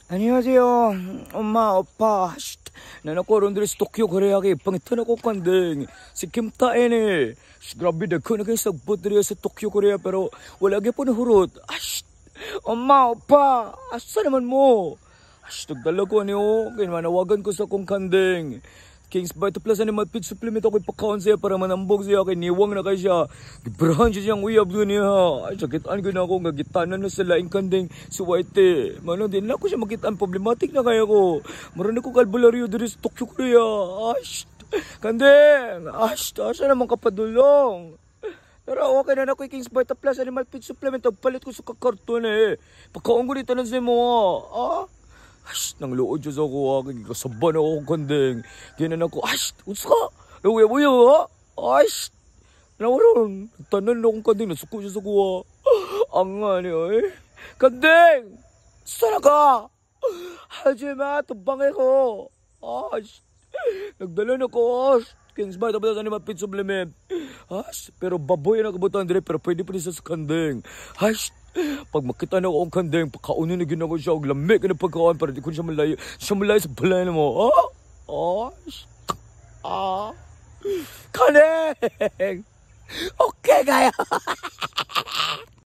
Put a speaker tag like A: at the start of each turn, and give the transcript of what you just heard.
A: 안녕하세요. 엄마, 아빠. Nanakoron diri sa Tokyo, Korea kay pangitan ako kandeng si Kim Tae-il. Grabe dagko na kayo sagbot diri sa Tokyo, Korea pero wala gyud po nahurot. 엄마, 아빠. Asa naman mo? Nagdala ko niyo. Kaya manawagan ko sa akong kandeng. Kings Bite Plus Animal Feed Supplement ako ipakaon siya para manambog siya kay niwang na kay siya. Gibrahan siya siyang uyab doon niya. Sakitaan ko na ako gagitanan na sa laing kandeng si Whitey. Mano din na ako siya makitaan. Problematic na kaya ko. Maroon ako kalbularyo diri sa Tokyo, Korea. Kandeng. Asa naman kapadulong. Pero okay na ako Kings Bite Plus Animal Feed Supplement. Pagpalit ko sa kakarton eh. Pagkaon ko dito na sa mo. Nang luod siya sa ako, kasaban ako kandeng. Ginan ako, unsa ka? Uya, nawaron, tanan na akong kandeng, nasuko siya sa kuha. Ang nga niya kandeng! Sana ka? Hajima, tabangay ko. Nagdala na ko, Kings Bite Plus Animal Feed Supplement. Pero baboy na kabutan dire, pero pwede pa rin sa kandeng. Pag makita na akong kandeng, pagkaunin na ginagawa siya, og lamig ka na pagkaon para di ko siya malayo sa balay na mo. Kandeng! Okay, kaya!